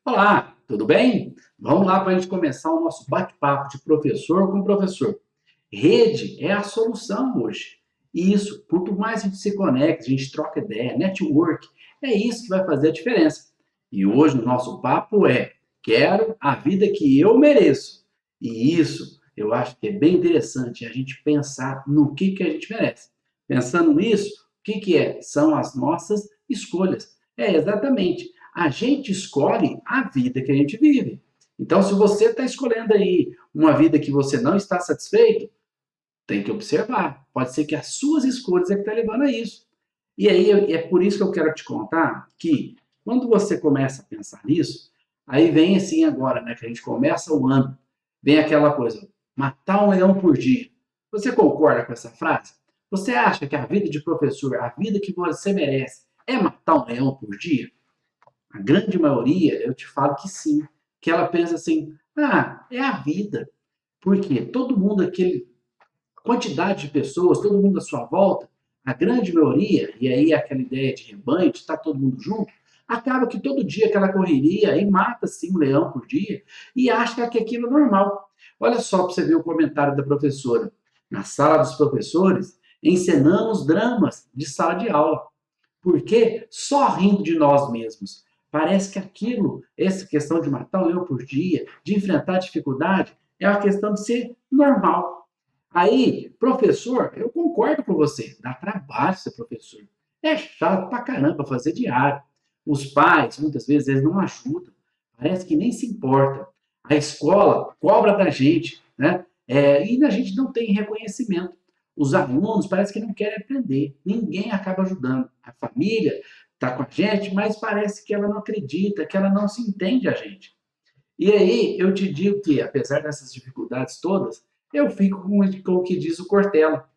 Olá, tudo bem? Vamos lá para a gente começar o nosso bate-papo de professor com professor. Rede é a solução hoje. E isso, quanto mais a gente se conecta, a gente troca ideia, network, é isso que vai fazer a diferença. E hoje o nosso papo é: quero a vida que eu mereço. E isso eu acho que é bem interessante a gente pensar no que a gente merece. Pensando nisso, o que é? São as nossas escolhas. É exatamente. A gente escolhe a vida que a gente vive. Então, se você está escolhendo aí uma vida que você não está satisfeito, tem que observar. Pode ser que as suas escolhas é que estão levando a isso. E aí é por isso que eu quero te contar que quando você começa a pensar nisso, aí vem assim agora, né, que a gente começa o ano, vem aquela coisa, matar um leão por dia. Você concorda com essa frase? Você acha que a vida de professor, a vida que você merece, é matar um leão por dia? A grande maioria, eu te falo que sim, que ela pensa assim, é a vida. Porque todo mundo, aquele quantidade de pessoas, todo mundo à sua volta, a grande maioria, e aí aquela ideia de rebanho, de estar todo mundo junto, acaba que todo dia aquela correria e mata sim um leão por dia e acha que aquilo é normal. Olha só para você ver o comentário da professora. Na sala dos professores, encenamos dramas de sala de aula. Porque só rindo de nós mesmos. Parece que aquilo, essa questão de matar um leão por dia, de enfrentar dificuldade, é uma questão de ser normal. Aí, professor, eu concordo com você, dá trabalho ser professor. É chato pra caramba fazer diário. Os pais, muitas vezes, eles não ajudam. Parece que nem se importa. A escola cobra da gente, né? E a gente não tem reconhecimento. Os alunos parece que não querem aprender. Ninguém acaba ajudando. A família está com a gente, mas parece que ela não acredita, que ela não se entende a gente. E aí eu te digo que, apesar dessas dificuldades todas, eu fico com o que diz o Cortella,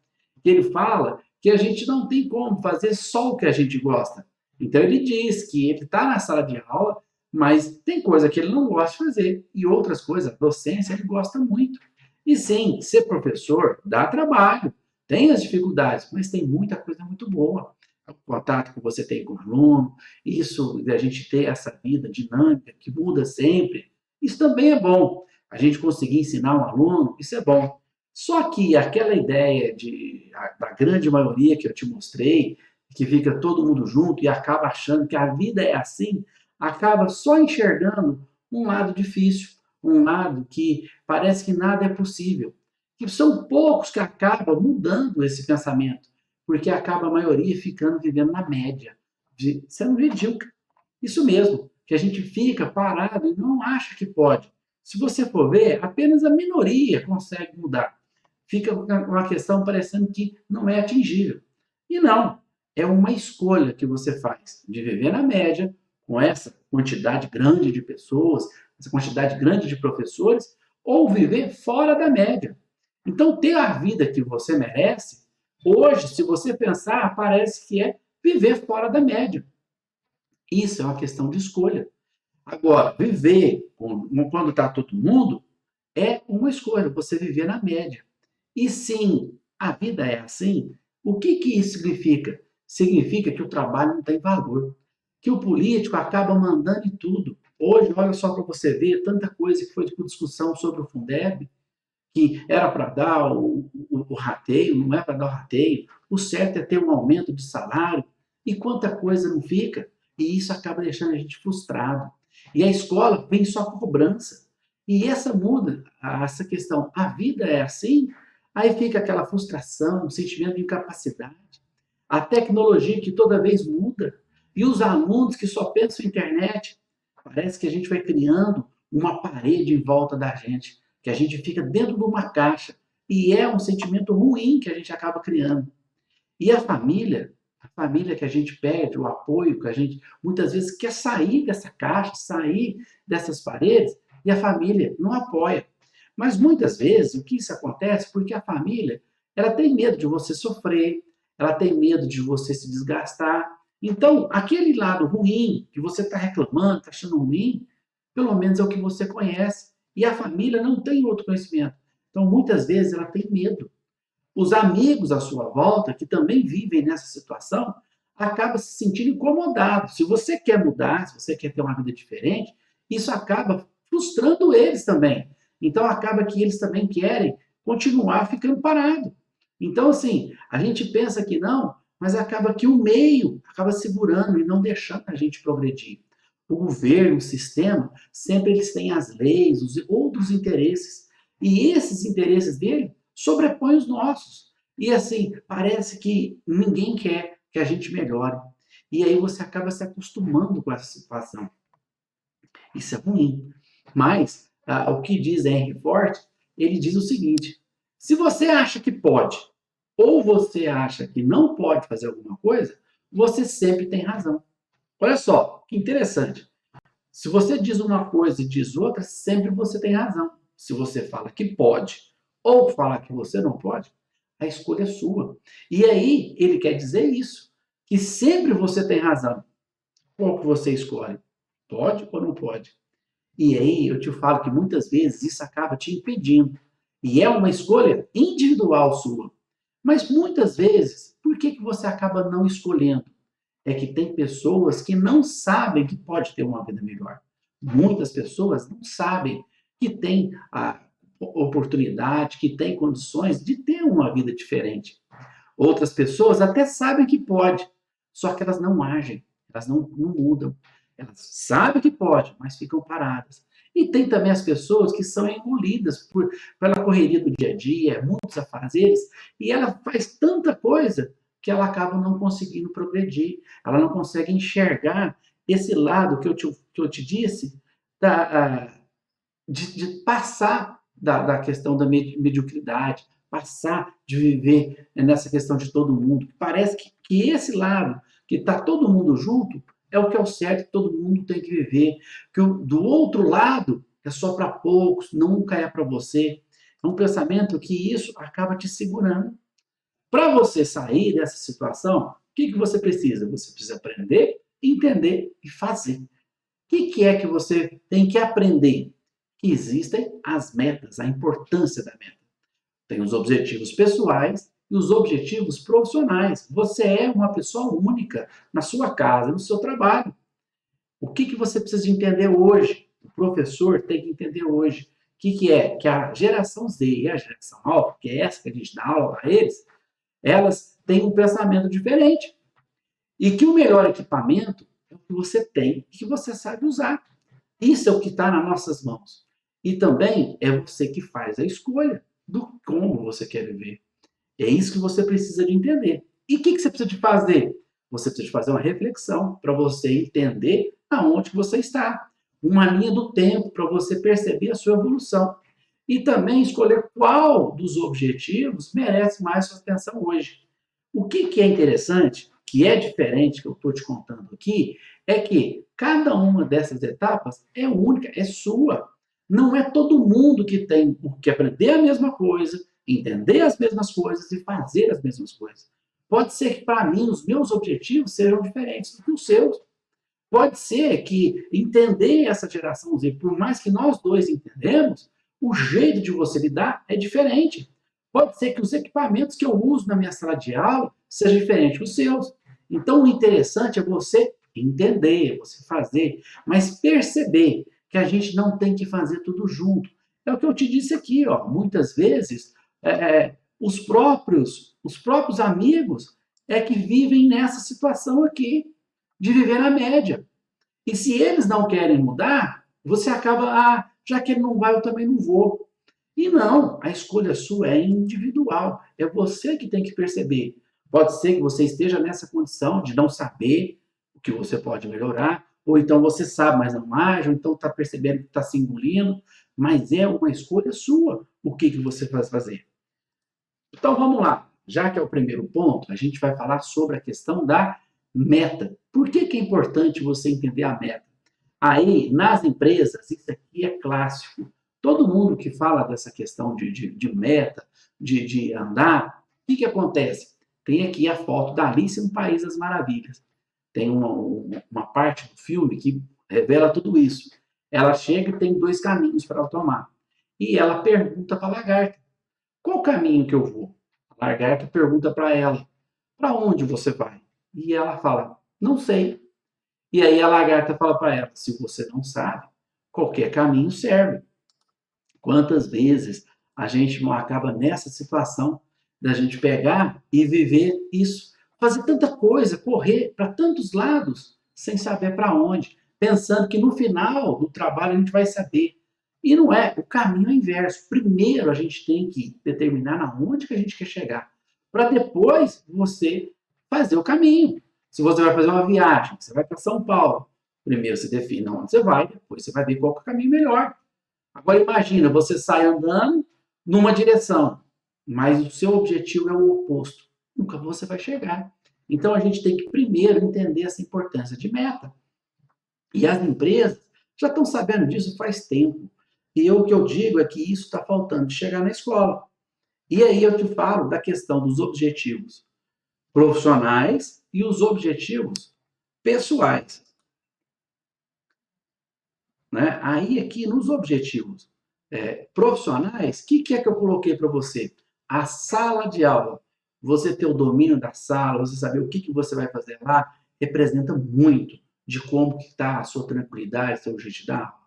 que ele fala que a gente não tem como fazer só o que a gente gosta. Então ele diz que ele está na sala de aula, mas tem coisa que ele não gosta de fazer e outras coisas, a docência, ele gosta muito. E sim, ser professor dá trabalho, tem as dificuldades, mas tem muita coisa muito boa. O contato que você tem com o aluno, isso de a gente ter essa vida dinâmica que muda sempre, isso também é bom. A gente conseguir ensinar um aluno, isso é bom. Só que aquela ideia da grande maioria que eu te mostrei, que fica todo mundo junto e acaba achando que a vida é assim, acaba só enxergando um lado difícil, um lado que parece que nada é possível. Que são poucos que acabam mudando esse pensamento, porque acaba a maioria ficando vivendo na média, sendo medíocre. Isso mesmo, que a gente fica parado e não acha que pode. Se você for ver, apenas a minoria consegue mudar. Fica uma questão parecendo que não é atingível. E não, é uma escolha que você faz de viver na média, com essa quantidade grande de pessoas, essa quantidade grande de professores, ou viver fora da média. Então, ter a vida que você merece, hoje, se você pensar, parece que é viver fora da média. Isso é uma questão de escolha. Agora, viver quando está todo mundo é uma escolha, você viver na média. E sim, a vida é assim. O que isso significa? Significa que o trabalho não tem valor, que o político acaba mandando em tudo. Hoje, olha só para você ver, tanta coisa que foi de discussão sobre o Fundeb, que era para dar o rateio, não é para dar o rateio, o certo é ter um aumento de salário, e quanta coisa não fica, e isso acaba deixando a gente frustrado. E a escola vem só com cobrança. E essa muda, essa questão, a vida é assim, aí fica aquela frustração, um sentimento de incapacidade, a tecnologia que toda vez muda, e os alunos que só pensam em internet, parece que a gente vai criando uma parede em volta da gente, que a gente fica dentro de uma caixa, e é um sentimento ruim que a gente acaba criando. E a família que a gente pede, o apoio que a gente muitas vezes quer sair dessa caixa, sair dessas paredes, e a família não apoia. Mas muitas vezes o que isso acontece porque a família, ela tem medo de você sofrer, ela tem medo de você se desgastar. Então, aquele lado ruim que você está reclamando, está achando ruim, pelo menos é o que você conhece. E a família não tem outro conhecimento. Então, muitas vezes ela tem medo. Os amigos à sua volta, que também vivem nessa situação, acabam se sentindo incomodados. Se você quer mudar, se você quer ter uma vida diferente, Isso acaba frustrando eles também. Então acaba que eles também querem continuar ficando parado. Então, assim, a gente pensa que não, mas acaba que o meio acaba segurando e não deixando a gente progredir. O governo, o sistema, sempre eles têm as leis, os outros interesses. E esses interesses dele sobrepõem os nossos. E assim, parece que ninguém quer que a gente melhore. E aí você acaba se acostumando com essa situação. Isso é ruim. Mas o que diz Henry Ford, ele diz o seguinte: se você acha que pode, ou você acha que não pode fazer alguma coisa, você sempre tem razão. Olha só, que interessante. Se você diz uma coisa e diz outra, sempre você tem razão. Se você fala que pode ou fala que você não pode, a escolha é sua. E aí ele quer dizer isso, que sempre você tem razão. Qual que você escolhe? Pode ou não pode? E aí eu te falo que muitas vezes isso acaba te impedindo. E é uma escolha individual sua. Mas muitas vezes, por que você acaba não escolhendo? É que tem pessoas que não sabem que pode ter uma vida melhor. Muitas pessoas não sabem que tem a oportunidade, que tem condições de ter uma vida diferente. Outras pessoas até sabem que pode, só que elas não agem, elas não mudam. Elas sabem que pode, mas ficam paradas. E tem também as pessoas que são engolidas pela correria do dia a dia, muitos afazeres, e ela faz tanta coisa que ela acaba não conseguindo progredir. Ela não consegue enxergar esse lado que eu te disse, da, de passar da questão da mediocridade, passar de viver nessa questão de todo mundo. Parece que esse lado, que está todo mundo junto, é o que é o certo, que todo mundo tem que viver. Que do outro lado é só para poucos, nunca é para você. É um pensamento que isso acaba te segurando. Para você sair dessa situação, o que você precisa? Você precisa aprender, entender e fazer. O que é que você tem que aprender? Que existem as metas, a importância da meta. Tem os objetivos pessoais e os objetivos profissionais. Você é uma pessoa única na sua casa, no seu trabalho. O que você precisa de entender hoje? O professor tem que entender hoje. O que é? Que a geração Z e a geração Alpha, que é essa que a gente dá aula para eles, elas têm um pensamento diferente. E que o melhor equipamento é o que você tem e que você sabe usar. Isso é o que está nas nossas mãos. E também é você que faz a escolha do como você quer viver. É isso que você precisa de entender. E o que você precisa de fazer? Você precisa de fazer uma reflexão para você entender aonde que você está. Uma linha do tempo para você perceber a sua evolução. E também escolher qual dos objetivos merece mais sua atenção hoje. O que é interessante, que é diferente que eu estou te contando aqui, é que cada uma dessas etapas é única, é sua. Não é todo mundo que tem que aprender a mesma coisa, entender as mesmas coisas e fazer as mesmas coisas. Pode ser que para mim os meus objetivos sejam diferentes do que os seus. Pode ser que entender essa geração Z, por mais que nós dois entendemos, o jeito de você lidar é diferente. Pode ser que os equipamentos que eu uso na minha sala de aula sejam diferentes dos seus. Então, o interessante é você entender, você fazer, mas perceber que a gente não tem que fazer tudo junto. É o que eu te disse aqui, ó. Muitas vezes, os próprios amigos é que vivem nessa situação aqui, de viver na média. E se eles não querem mudar, você acaba, já que ele não vai, eu também não vou. E não, a escolha sua é individual. É você que tem que perceber. Pode ser que você esteja nessa condição de não saber o que você pode melhorar, ou então você sabe, mas não age, ou então está percebendo que está se engolindo, mas é uma escolha sua o que você vai fazer. Então vamos lá. Já que é o primeiro ponto, a gente vai falar sobre a questão da meta. Por que é importante você entender a meta? Aí, nas empresas, isso aqui é clássico. Todo mundo que fala dessa questão de meta, de andar, o que acontece? Tem aqui a foto da Alice no País das Maravilhas. Tem uma parte do filme que revela tudo isso. Ela chega e tem dois caminhos para ela tomar. E ela pergunta para a lagarta: qual caminho que eu vou? A lagarta pergunta para ela: para onde você vai? E ela fala: não sei. E aí a lagarta fala para ela: se você não sabe, qualquer caminho serve. Quantas vezes a gente não acaba nessa situação da gente pegar e viver isso? Fazer tanta coisa, correr para tantos lados, sem saber para onde, pensando que no final do trabalho a gente vai saber. E não é, o caminho é inverso. Primeiro a gente tem que determinar aonde que a gente quer chegar, para depois você fazer o caminho. Se você vai fazer uma viagem, você vai para São Paulo, primeiro você define onde você vai, depois você vai ver qual é o caminho melhor. Agora imagina, você sai andando numa direção, mas o seu objetivo é o oposto. Nunca você vai chegar. Então a gente tem que primeiro entender essa importância de meta. E as empresas já estão sabendo disso faz tempo. E o que eu digo é que isso está faltando de chegar na escola. E aí eu te falo da questão dos objetivos profissionais e os objetivos pessoais. Né? Aí aqui nos objetivos profissionais, o que é que eu coloquei para você? A sala de aula. Você ter o domínio da sala, você saber o que você vai fazer lá, representa muito de como que está a sua tranquilidade, seu jeito de dar aula.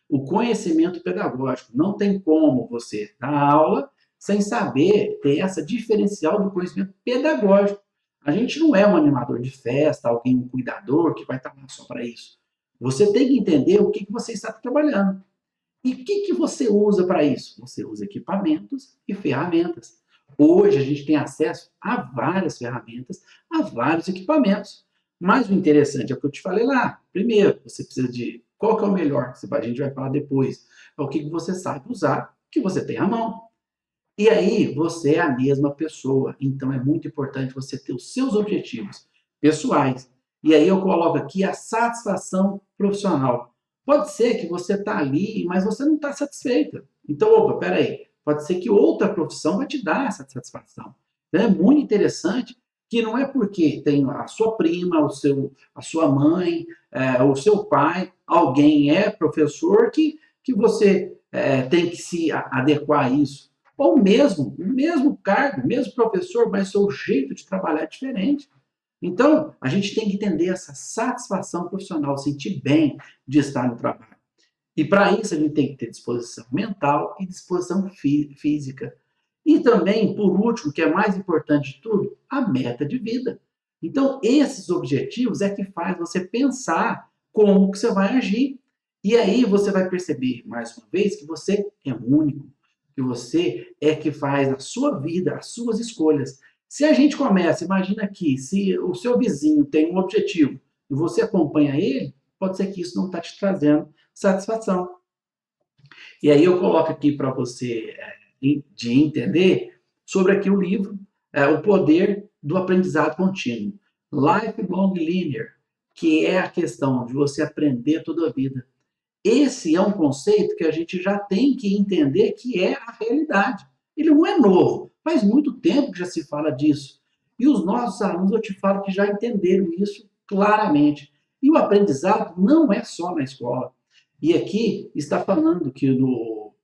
O conhecimento pedagógico. Não tem como você dar aula sem saber ter essa diferencial do conhecimento pedagógico. A gente não é um animador de festa, alguém, um cuidador que vai estar lá só para isso. Você tem que entender o que você está trabalhando. E o que você usa para isso? Você usa equipamentos e ferramentas. Hoje a gente tem acesso a várias ferramentas, a vários equipamentos. Mas o interessante é o que eu te falei lá. Primeiro, você precisa de qual que é o melhor, a gente vai falar depois. É o que você sabe usar, que você tem à mão. E aí, você é a mesma pessoa. Então, é muito importante você ter os seus objetivos pessoais. E aí, eu coloco aqui a satisfação profissional. Pode ser que você está ali, mas você não está satisfeita. Então, opa, peraí. Pode ser que outra profissão vai te dar essa satisfação. Então, é muito interessante que não é porque tem a sua prima, a sua mãe, o seu pai, alguém é professor que você tem que se adequar a isso. Ou mesmo, o mesmo cargo, o mesmo professor, mas seu jeito de trabalhar é diferente. Então, a gente tem que entender essa satisfação profissional, sentir bem de estar no trabalho. E para isso a gente tem que ter disposição mental e disposição física. E também, por último, que é mais importante de tudo, a meta de vida. Então, esses objetivos é que faz você pensar como que você vai agir. E aí você vai perceber, mais uma vez, que você é único, que você é que faz a sua vida, as suas escolhas. Se a gente começa, imagina aqui, se o seu vizinho tem um objetivo e você acompanha ele, pode ser que isso não está te trazendo satisfação. E aí eu coloco aqui para você de entender sobre aqui o livro, O Poder do Aprendizado Contínuo. Lifelong Learner, que é a questão de você aprender toda a vida. Esse é um conceito que a gente já tem que entender que é a realidade. Ele não é novo, faz muito tempo que já se fala disso. E os nossos alunos, eu te falo que já entenderam isso claramente. E o aprendizado não é só na escola. E aqui está falando que o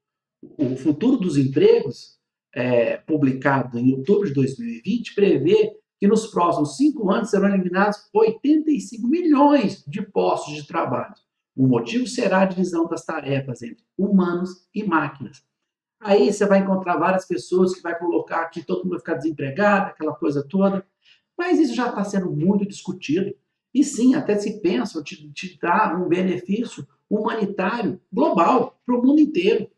futuro dos empregos, publicado em outubro de 2020, prevê que nos próximos 5 anos serão eliminados 85 milhões de postos de trabalho. O motivo será a divisão das tarefas entre humanos e máquinas. Aí você vai encontrar várias pessoas que vai colocar que todo mundo vai ficar desempregado, aquela coisa toda. Mas isso já está sendo muito discutido. E sim, até se pensa te dar um benefício humanitário global para o mundo inteiro.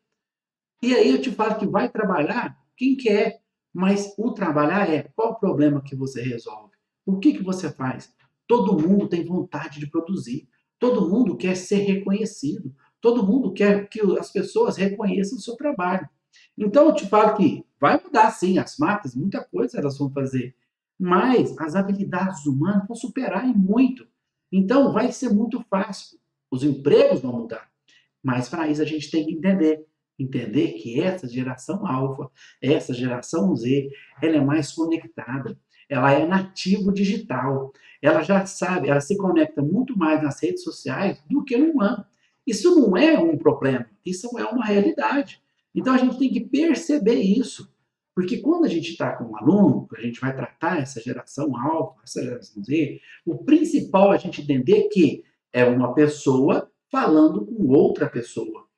E aí eu te falo que vai trabalhar quem quer, mas o trabalhar qual o problema que você resolve? O que você faz? Todo mundo tem vontade de produzir, todo mundo quer ser reconhecido, todo mundo quer que as pessoas reconheçam o seu trabalho. Então eu te falo que vai mudar sim, as máquinas, muita coisa elas vão fazer, mas as habilidades humanas vão superar em muito. Então vai ser muito fácil. Os empregos vão mudar, mas para isso a gente tem que entender que essa geração alfa, essa geração Z, ela é mais conectada, ela é nativo digital, ela já sabe, ela se conecta muito mais nas redes sociais do que no humano. Isso não é um problema, isso é uma realidade. Então a gente tem que perceber isso, porque quando a gente está com um aluno, a gente vai tratar essa geração alfa, essa geração Z, o principal é a gente entender que é uma pessoa falando com outra pessoa.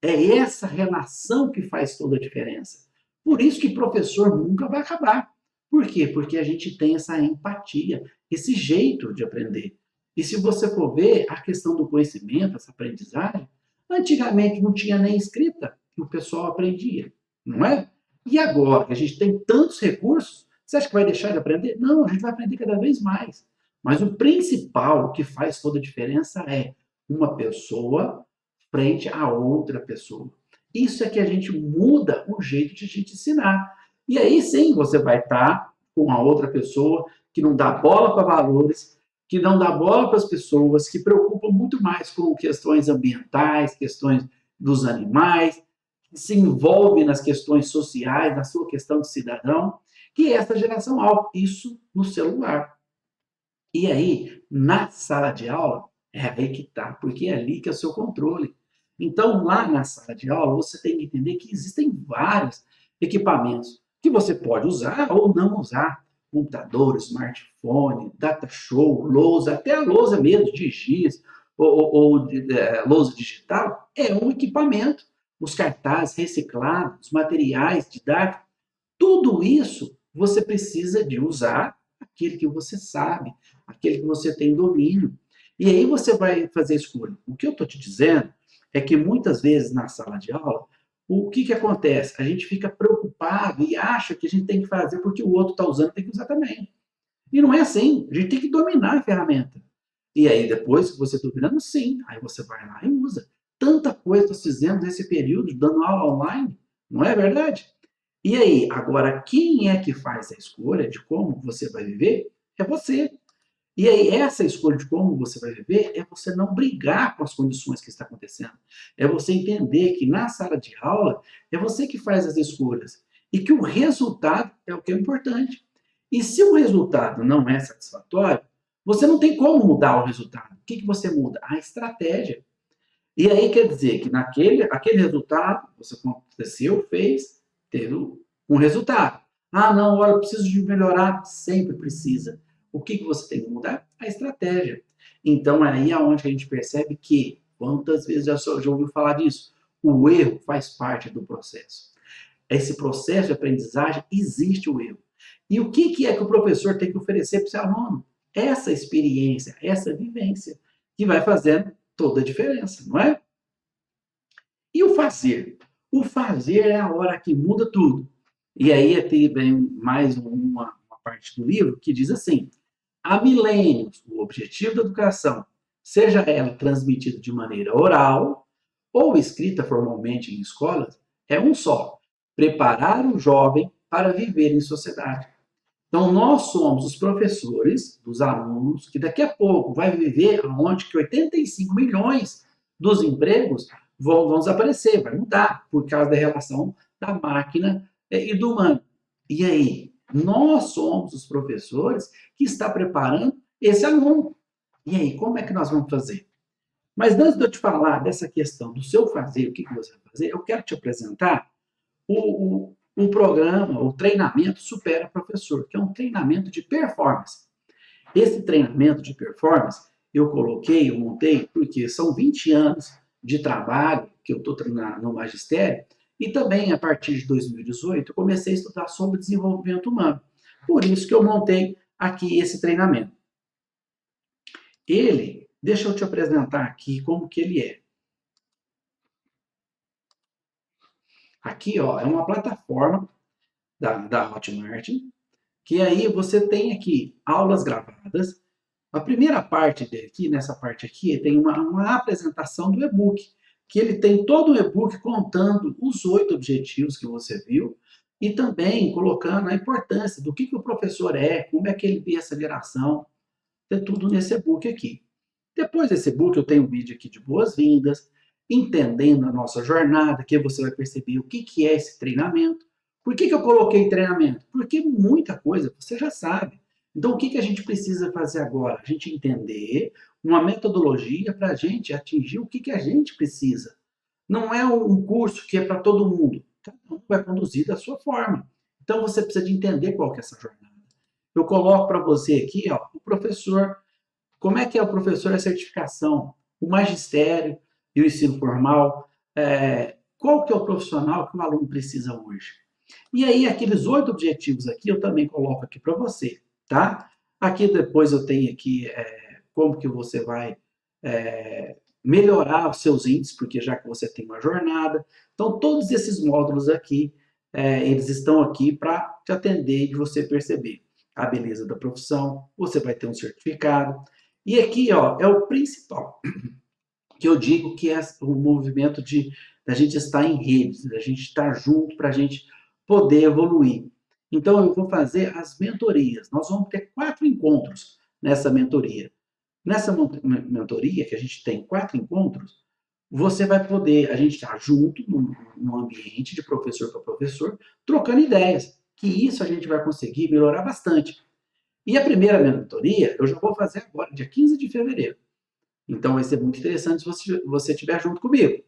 É essa relação que faz toda a diferença. Por isso que professor nunca vai acabar. Por quê? Porque a gente tem essa empatia, esse jeito de aprender. E se você for ver a questão do conhecimento, essa aprendizagem, antigamente não tinha nem escrita que o pessoal aprendia, não é? E agora que a gente tem tantos recursos, você acha que vai deixar de aprender? Não, a gente vai aprender cada vez mais. Mas o principal que faz toda a diferença é uma pessoa frente a outra pessoa. Isso é que a gente muda o jeito de a gente ensinar. E aí sim você vai estar com a outra pessoa que não dá bola para valores, que não dá bola para as pessoas, que preocupam muito mais com questões ambientais, questões dos animais, que se envolve nas questões sociais, na sua questão de cidadão, que é essa geração alfa. Isso no celular. E aí, na sala de aula, é aí que está, porque é ali que é o seu controle. Então, lá na sala de aula, você tem que entender que existem vários equipamentos que você pode usar ou não usar. Computador, smartphone, data show, lousa, até a lousa mesmo de giz ou lousa digital, é um equipamento. Os cartazes reciclados, os materiais didáticos, tudo isso você precisa de usar aquele que você sabe, aquele que você tem domínio. E aí você vai fazer a escolha. O que eu estou te dizendo é que muitas vezes na sala de aula, o que acontece? A gente fica preocupado e acha que a gente tem que fazer porque o outro está usando, tem que usar também. E não é assim. A gente tem que dominar a ferramenta. E aí, depois que você dominando, sim, aí você vai lá e usa. Tanta coisa nós fizemos nesse período, dando aula online, não é verdade? E aí, agora, quem é que faz a escolha de como você vai viver? É você. E aí, essa escolha de como você vai viver é você não brigar com as condições que está acontecendo. É você entender que na sala de aula é você que faz as escolhas. E que o resultado é o que é importante. E se o resultado não é satisfatório, você não tem como mudar o resultado. O que você muda? A estratégia. E aí quer dizer que aquele resultado, você aconteceu, fez, teve um resultado. Ah, não, olha, eu preciso de melhorar. Sempre precisa. O que você tem que mudar? A estratégia. Então, é aí aonde a gente percebe que, quantas vezes já ouviu falar disso? O erro faz parte do processo. Esse processo de aprendizagem, existe o erro. E o que é que o professor tem que oferecer para o seu aluno? Essa experiência, essa vivência, que vai fazendo toda a diferença, não é? E o fazer? O fazer é a hora que muda tudo. E aí vem mais uma parte do livro que diz assim: há milênios, o objetivo da educação, seja ela transmitida de maneira oral ou escrita formalmente em escolas, é um só: preparar o jovem para viver em sociedade. Então, nós somos os professores dos alunos que daqui a pouco vai viver onde que 85 milhões dos empregos vão desaparecer, vai mudar por causa da relação da máquina e do humano. E aí, nós somos os professores que está preparando esse aluno. E aí, como é que nós vamos fazer? Mas antes de eu te falar dessa questão do seu fazer, o que você vai fazer, eu quero te apresentar o programa, o treinamento Supera Professor, que é um treinamento de performance. Esse treinamento de performance eu montei, porque são 20 anos de trabalho que eu estou no magistério, e também a partir de 2018 eu comecei a estudar sobre desenvolvimento humano. Por isso que eu montei aqui esse treinamento. Deixa eu te apresentar aqui como que ele é. Aqui, ó, é uma plataforma da Hotmart, que aí você tem aqui aulas gravadas. A primeira parte aqui, nessa parte aqui, tem uma apresentação do e-book, que ele tem todo o e-book contando os 8 objetivos que você viu e também colocando a importância do que o professor é, como é que ele vê essa geração. Tem tudo nesse e-book aqui. Depois desse e-book, eu tenho um vídeo aqui de boas-vindas, entendendo a nossa jornada, que você vai perceber o que é esse treinamento. Por que eu coloquei treinamento? Porque muita coisa você já sabe. Então, o que a gente precisa fazer agora? A gente entender uma metodologia para a gente atingir o que a gente precisa. Não é um curso que é para todo mundo. Cada um vai conduzir da sua forma. Então, você precisa de entender qual que é essa jornada. Eu coloco para você aqui, ó, o professor. Como é que é o professor a certificação? o magistério e o ensino formal, qual que é o profissional que o aluno precisa hoje? E aí, aqueles 8 objetivos aqui, eu também coloco aqui para você, tá? Aqui depois eu tenho aqui como que você vai melhorar os seus índices, porque já que você tem uma jornada. Então, todos esses módulos aqui, eles estão aqui para te atender e você perceber a beleza da profissão, você vai ter um certificado. E aqui, ó, é o principal, que eu digo que é o movimento da gente estar em redes, da gente estar junto para a gente poder evoluir. Então, eu vou fazer as mentorias. Nós vamos ter 4 encontros nessa mentoria. Nessa mentoria, que a gente tem 4 encontros, você vai poder, a gente está junto num ambiente de professor para professor, trocando ideias, que isso a gente vai conseguir melhorar bastante. E a primeira mentoria, eu já vou fazer agora, dia 15 de fevereiro. Então vai ser muito interessante se você estiver junto comigo.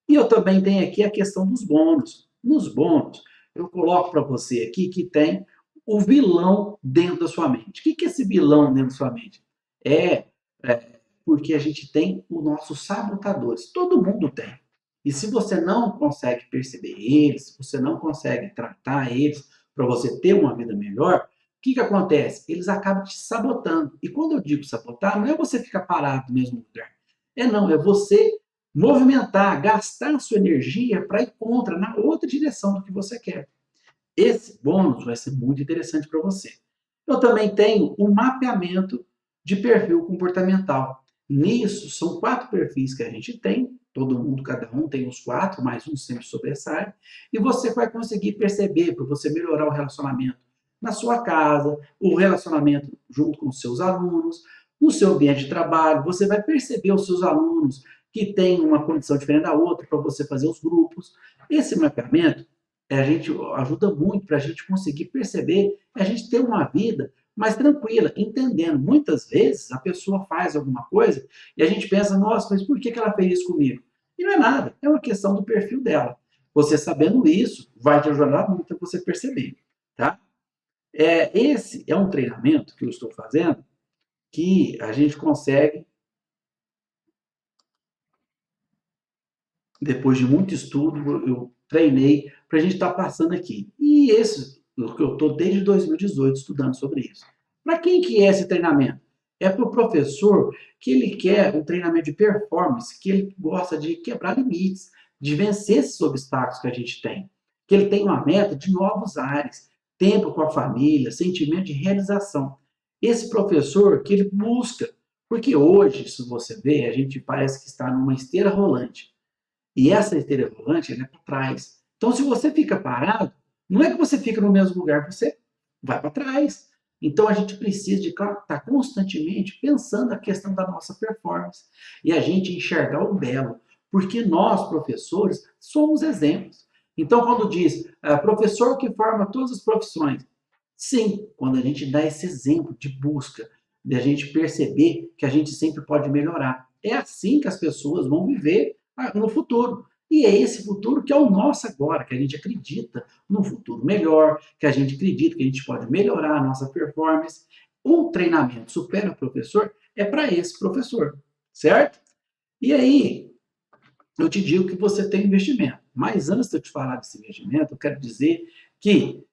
E eu também tenho aqui a questão dos bônus. Nos bônus, eu coloco para você aqui que tem o vilão dentro da sua mente. O que é esse vilão dentro da sua mente? Porque a gente tem os nossos sabotadores. Todo mundo tem. E se você não consegue perceber eles, se você não consegue tratar eles para você ter uma vida melhor, o que acontece? Eles acabam te sabotando. E quando eu digo sabotar, não é você ficar parado no mesmo lugar. Não, é você movimentar, gastar sua energia para ir contra, na outra direção do que você quer. Esse bônus vai ser muito interessante para você. Eu também tenho o mapeamento de perfil comportamental. Nisso, são 4 perfis que a gente tem, todo mundo, cada um tem os 4, mas um sempre sobressai, e você vai conseguir perceber, para você melhorar o relacionamento na sua casa, o relacionamento junto com os seus alunos, no seu ambiente de trabalho, você vai perceber os seus alunos que têm uma condição diferente da outra, para você fazer os grupos. Esse mapeamento a gente ajuda muito para a gente conseguir perceber, a gente ter uma vida mais tranquila, entendendo. Muitas vezes a pessoa faz alguma coisa e a gente pensa, nossa, mas por que ela fez isso comigo? E não é nada, é uma questão do perfil dela. Você sabendo isso, vai te ajudar muito a você perceber, tá? Esse é um treinamento que eu estou fazendo que a gente consegue, depois de muito estudo, eu treinei para a gente estar passando aqui. E esse, o que eu estou desde 2018 estudando sobre isso. Para quem que é esse treinamento? É para o professor que ele quer um treinamento de performance, que ele gosta de quebrar limites, de vencer esses obstáculos que a gente tem. Que ele tem uma meta de novos ares, tempo com a família, sentimento de realização. Esse professor que ele busca, porque hoje, se você vê, a gente parece que está numa esteira rolante. E essa esteira rolante, ela é para trás. Então, se você fica parado, não é que você fica no mesmo lugar, você vai para trás. Então, a gente precisa de estar constantemente pensando a questão da nossa performance e a gente enxergar o belo, porque nós, professores, somos exemplos. Então, quando diz professor que forma todas as profissões, sim, quando a gente dá esse exemplo de busca, de a gente perceber que a gente sempre pode melhorar. É assim que as pessoas vão viver no futuro. E é esse futuro que é o nosso agora, que a gente acredita num futuro melhor, que a gente acredita que a gente pode melhorar a nossa performance. O treinamento Supera Professor é para esse professor, certo? E aí, eu te digo que você tem investimento. Mas antes de eu te falar desse investimento, eu quero dizer que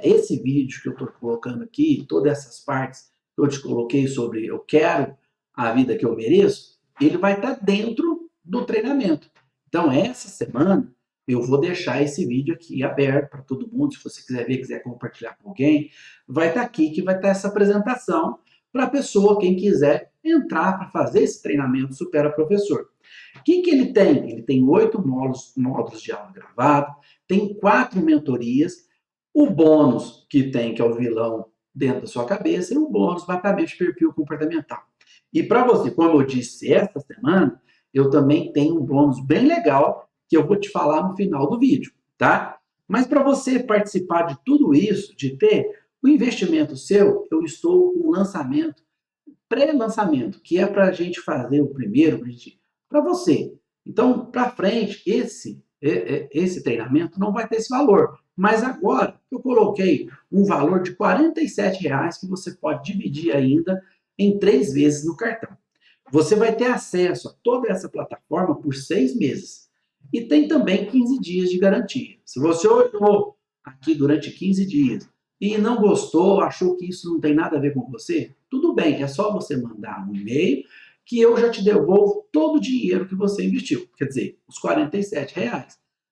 esse vídeo que eu estou colocando aqui, todas essas partes que eu te coloquei sobre eu quero a vida que eu mereço, ele vai estar dentro do treinamento. Então, essa semana, eu vou deixar esse vídeo aqui aberto para todo mundo. Se você quiser ver, quiser compartilhar com alguém, vai estar aqui que vai estar essa apresentação para a pessoa, quem quiser entrar para fazer esse treinamento Supera Professor. O que ele tem? Ele tem 8 módulos de aula gravado, tem 4 mentorias, o bônus que tem, que é o vilão dentro da sua cabeça, e o bônus mapeamento de perfil comportamental. E para você, como eu disse esta semana, eu também tenho um bônus bem legal que eu vou te falar no final do vídeo, tá? Mas para você participar de tudo isso, de ter o investimento seu, eu estou com um lançamento, pré-lançamento, que é para a gente fazer o primeiro, para você. Então, para frente, esse treinamento não vai ter esse valor. Mas agora, eu coloquei um valor de R$ 47,00 que você pode dividir ainda em 3 vezes no cartão. Você vai ter acesso a toda essa plataforma por 6 meses. E tem também 15 dias de garantia. Se você olhou aqui durante 15 dias e não gostou, achou que isso não tem nada a ver com você, tudo bem, é só você mandar um e-mail que eu já te devolvo todo o dinheiro que você investiu. Quer dizer, os R$ 47.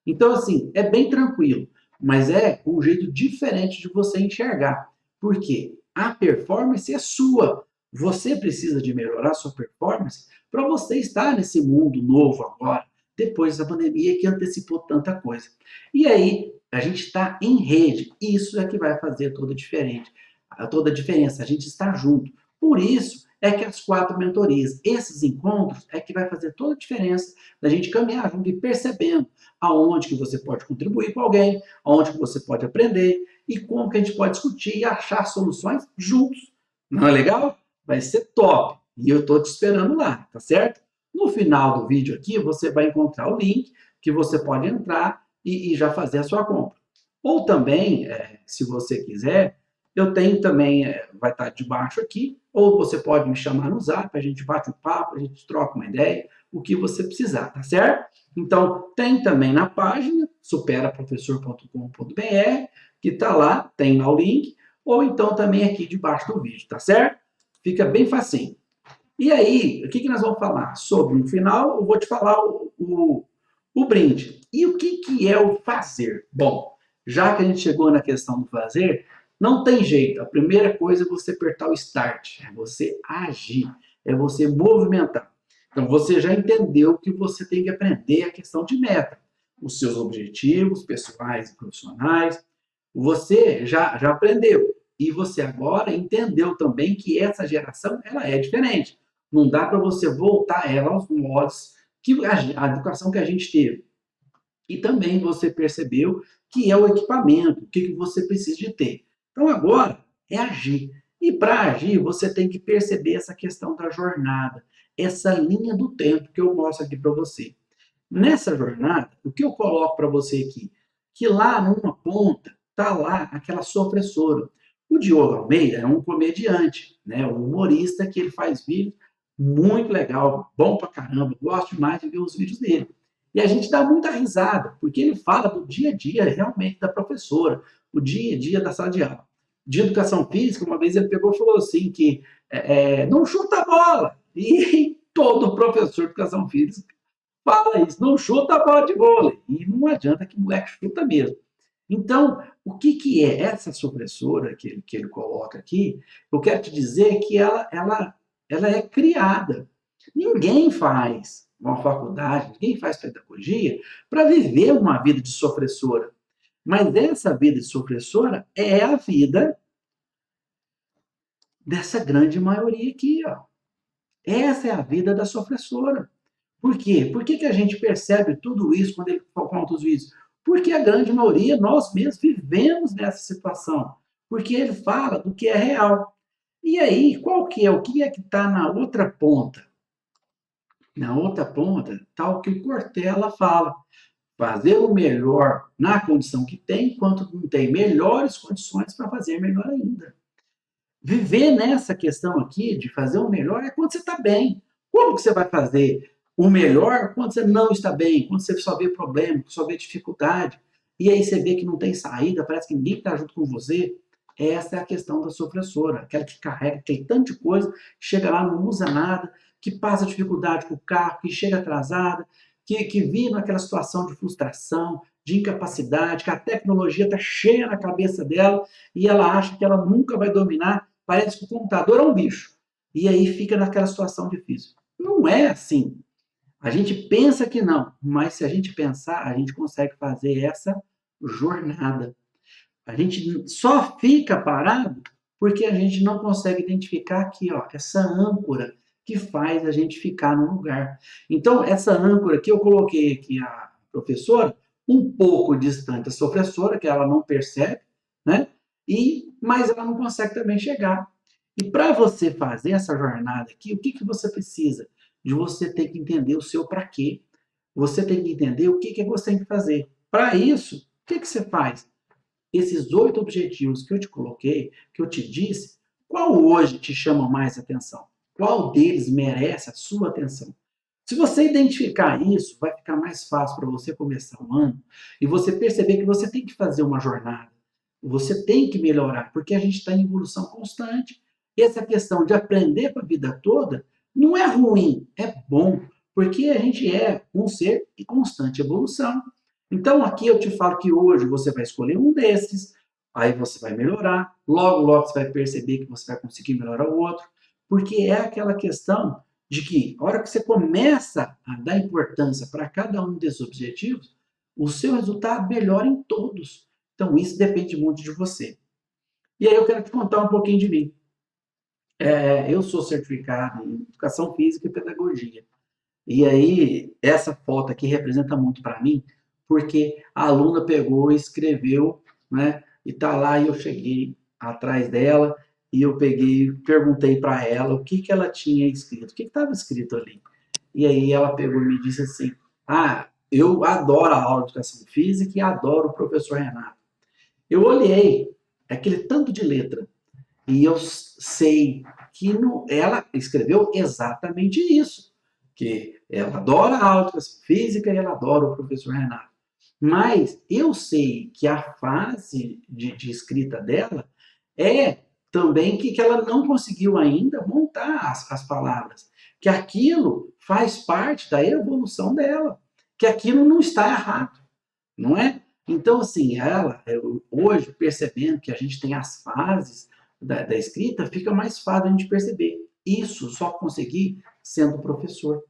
Então, assim, é bem tranquilo, mas é um jeito diferente de você enxergar. Por quê? A performance é sua. Você precisa de melhorar sua performance para você estar nesse mundo novo agora, depois da pandemia que antecipou tanta coisa. E aí, a gente está em rede. Isso é que vai fazer toda a diferença. A gente está junto. Por isso é que as 4 mentorias, esses encontros, é que vai fazer toda a diferença da gente caminhar junto e percebendo aonde que você pode contribuir com alguém, aonde que você pode aprender e como que a gente pode discutir e achar soluções juntos. Não é legal? Vai ser top. E eu estou te esperando lá, tá certo? No final do vídeo aqui, você vai encontrar o link que você pode entrar e já fazer a sua compra. Ou também, se você quiser, eu tenho também, vai estar debaixo aqui, ou você pode me chamar no Zap, a gente bate um papo, a gente troca uma ideia, o que você precisar, tá certo? Então, tem também na página superaprofessor.com.br, que está lá, tem lá o link, ou então também aqui debaixo do vídeo, tá certo? Fica bem facinho. E aí, o que nós vamos falar? Sobre no final, eu vou te falar o brinde. E o que é o fazer? Bom, já que a gente chegou na questão do fazer, não tem jeito. A primeira coisa é você apertar o start, é você agir, é você movimentar. Então, você já entendeu que você tem que aprender a questão de meta, os seus objetivos pessoais e profissionais. Você já aprendeu. E você agora entendeu também que essa geração ela é diferente. Não dá para você voltar ela aos modos que a educação que a gente teve. E também você percebeu que é o equipamento, o que você precisa de ter. Então agora é agir. E para agir, você tem que perceber essa questão da jornada, essa linha do tempo que eu mostro aqui para você. Nessa jornada, o que eu coloco para você aqui? Que lá numa ponta está lá aquela sofressora. O Diogo Almeida é um comediante, né? Um humorista que ele faz vídeos muito legal, bom pra caramba, gosto demais de ver os vídeos dele. E a gente dá muita risada, porque ele fala do dia a dia realmente da professora, o dia a dia da sala de aula. De educação física, uma vez ele pegou e falou assim que não chuta a bola. E todo professor de educação física fala isso, não chuta a bola de vôlei. E não adianta que o moleque chuta mesmo. Então, o que é essa supressora que ele coloca aqui? Eu quero te dizer que ela é criada. Ninguém faz uma faculdade, ninguém faz pedagogia para viver uma vida de sofressora. Mas essa vida de sofressora é a vida dessa grande maioria aqui, ó. Essa é a vida da sofressora. Por quê? Por que a gente percebe tudo isso quando ele conta os vídeos? Porque a grande maioria, nós mesmos, vivemos nessa situação. Porque ele fala do que é real. E aí, qual que é? O que é que está na outra ponta? Na outra ponta está o que o Cortella fala. Fazer o melhor na condição que tem, enquanto não tem melhores condições para fazer melhor ainda. Viver nessa questão aqui de fazer o melhor é quando você está bem. Como que você vai fazer o melhor quando você não está bem, quando você só vê problema, só vê dificuldade, e aí você vê que não tem saída, parece que ninguém está junto com você? Essa é a questão da sofressora, aquela que carrega aquele tanto de coisa, chega lá, não usa nada, que passa dificuldade com o carro, que chega atrasada, que vive naquela situação de frustração, de incapacidade, que a tecnologia está cheia na cabeça dela e ela acha que ela nunca vai dominar. Parece que o computador é um bicho. E aí fica naquela situação difícil. Não é assim. A gente pensa que não, mas se a gente pensar, a gente consegue fazer essa jornada. A gente só fica parado porque a gente não consegue identificar aqui, ó, essa âncora que faz a gente ficar no lugar. Então, essa âncora que eu coloquei aqui, a professora, um pouco distante da sofressora, que ela não percebe, né? Mas ela não consegue também chegar. E para você fazer essa jornada aqui, o que você precisa? De você ter que entender o seu para quê. Você tem que entender o que você tem que fazer. Para isso, o que você faz? Esses 8 objetivos que eu te coloquei, que eu te disse, qual hoje te chama mais atenção? qual deles merece a sua atenção. Se você identificar isso, vai ficar mais fácil para você começar o ano e você perceber que você tem que fazer uma jornada, você tem que melhorar, porque a gente está em evolução constante. Essa questão de aprender para a vida toda não é ruim, é bom, porque a gente é um ser em constante evolução. Então, aqui eu te falo que hoje você vai escolher um desses, aí você vai melhorar, logo, logo você vai perceber que você vai conseguir melhorar o outro, porque é aquela questão de que, a hora que você começa a dar importância para cada um desses objetivos, o seu resultado melhora em todos. Então, isso depende muito de você. E aí eu quero te contar um pouquinho de mim. Eu sou certificado em Educação Física e Pedagogia. E aí, essa foto aqui representa muito para mim, porque a aluna pegou e escreveu, né? E tá lá, e eu cheguei atrás dela, e eu peguei e perguntei para ela o que que ela tinha escrito, o que estava escrito ali. E aí ela pegou e me disse assim, eu adoro a aula de Educação Física e adoro o professor Renato. Eu olhei aquele tanto de letra, e eu sei que ela escreveu exatamente isso, que ela adora a aula de Educação Física e ela adora o professor Renato. Mas eu sei que a fase de escrita dela é também que ela não conseguiu ainda montar as palavras, que aquilo faz parte da evolução dela, que aquilo não está errado, não é? Então, assim, hoje, percebendo que a gente tem as fases da escrita, fica mais fácil a gente perceber. Isso só conseguir sendo professor.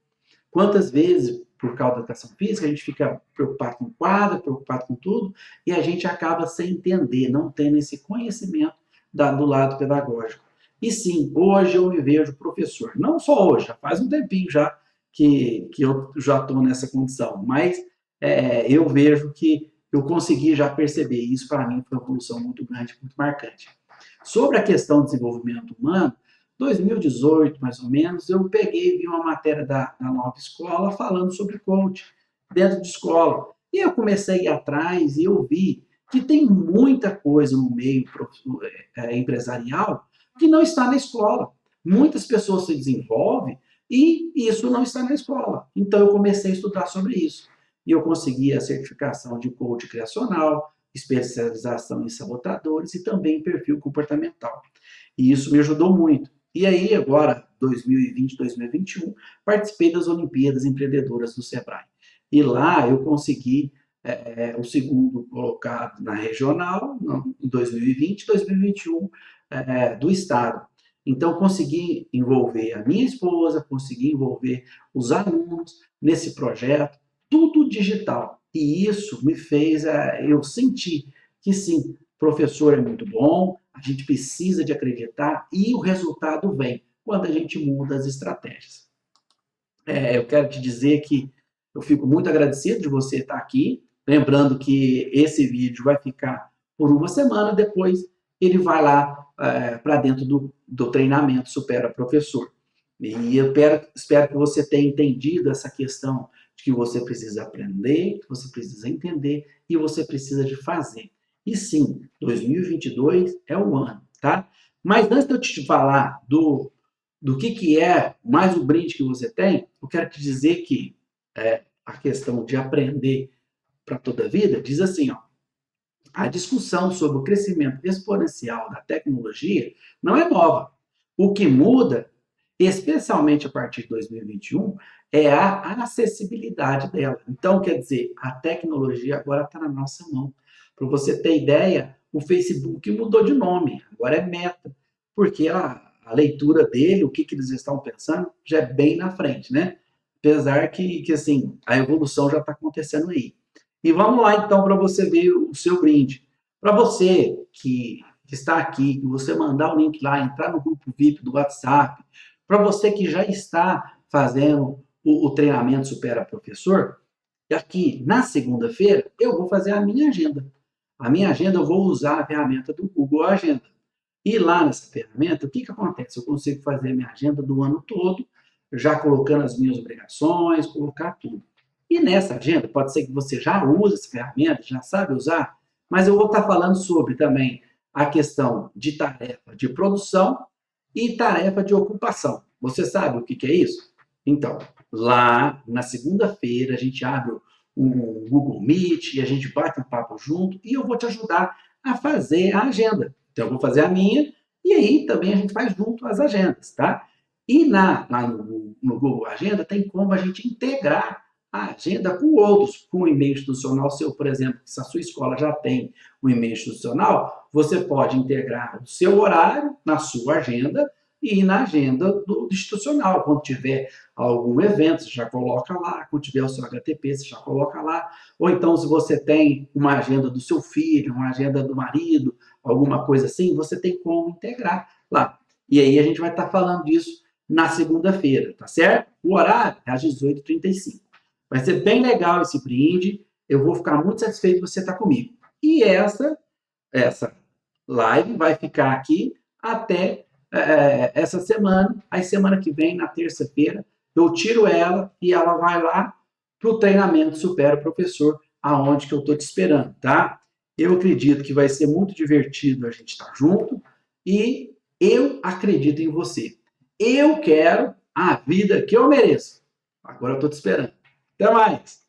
Quantas vezes, por causa da educação física, a gente fica preocupado com o quadro, preocupado com tudo, e a gente acaba sem entender, não tendo esse conhecimento do lado pedagógico. E sim, hoje eu me vejo professor. Não só hoje, já faz um tempinho já que eu já estou nessa condição, mas eu vejo que eu consegui já perceber. Isso, para mim, foi uma evolução muito grande, muito marcante. Sobre a questão do desenvolvimento humano, 2018, mais ou menos, eu peguei e vi uma matéria da Nova Escola falando sobre coach dentro de escola. E eu comecei a ir atrás e eu vi que tem muita coisa no meio empresarial que não está na escola. Muitas pessoas se desenvolvem e isso não está na escola. Então eu comecei a estudar sobre isso. E eu consegui a certificação de coach criacional, especialização em sabotadores e também perfil comportamental. E isso me ajudou muito. E aí, agora, 2020, 2021, participei das Olimpíadas Empreendedoras do Sebrae. E lá eu consegui o segundo colocado na regional, em 2020, 2021, do estado. Então, consegui envolver a minha esposa, consegui envolver os alunos nesse projeto, tudo digital. E isso me fez eu sentir que sim, professor é muito bom, a gente precisa de acreditar e o resultado vem quando a gente muda as estratégias. Eu quero te dizer que eu fico muito agradecido de você estar aqui, lembrando que esse vídeo vai ficar por uma semana, depois ele vai lá para dentro do treinamento Supera Professor. E eu espero que você tenha entendido essa questão de que você precisa aprender, que você precisa entender e você precisa de fazer. E sim, 2022 é o ano, tá? Mas antes de eu te falar do que é mais o brinde que você tem, eu quero te dizer que a questão de aprender para toda a vida diz assim, ó, a discussão sobre o crescimento exponencial da tecnologia não é nova. O que muda, especialmente a partir de 2021, é a acessibilidade dela. Então, quer dizer, a tecnologia agora está na nossa mão. Para você ter ideia, o Facebook mudou de nome, agora é Meta, porque a leitura dele, o que eles estão pensando, já é bem na frente, né? Apesar que assim, a evolução já está acontecendo aí. E vamos lá, então, para você ver o seu brinde. Para você que está aqui, que você mandar o link lá, entrar no grupo VIP do WhatsApp, para você que já está fazendo o treinamento Supera Professor, aqui na segunda-feira eu vou fazer a minha agenda. A minha agenda eu vou usar a ferramenta do Google Agenda. E lá nessa ferramenta, o que acontece? Eu consigo fazer a minha agenda do ano todo, já colocando as minhas obrigações, colocar tudo. E nessa agenda, pode ser que você já use essa ferramenta, já sabe usar, mas eu vou estar falando sobre também a questão de tarefa de produção e tarefa de ocupação. Você sabe o que que é isso? Então, lá na segunda-feira a gente abre um Google Meet e a gente bate um papo junto e eu vou te ajudar a fazer a agenda. Então, eu vou fazer a minha e aí também a gente faz junto as agendas, tá? E lá no Google Agenda tem como a gente integrar a agenda com outros, com o e-mail institucional seu, por exemplo, se a sua escola já tem o e-mail institucional, você pode integrar o seu horário na sua agenda e na agenda do institucional. Quando tiver algum evento, você já coloca lá. Quando tiver o seu HTP, você já coloca lá. Ou então, se você tem uma agenda do seu filho, uma agenda do marido, alguma coisa assim, você tem como integrar lá. E aí a gente vai estar falando disso na segunda-feira, tá certo? O horário é às 18h35. Vai ser bem legal esse brinde. Eu vou ficar muito satisfeito de você estar comigo. E essa live vai ficar aqui até essa semana. Aí semana que vem, na terça-feira, eu tiro ela e ela vai lá para o treinamento Supera o Professor, aonde que eu estou te esperando, tá? Eu acredito que vai ser muito divertido a gente estar junto e eu acredito em você. Eu quero a vida que eu mereço. Agora eu estou te esperando. Até mais!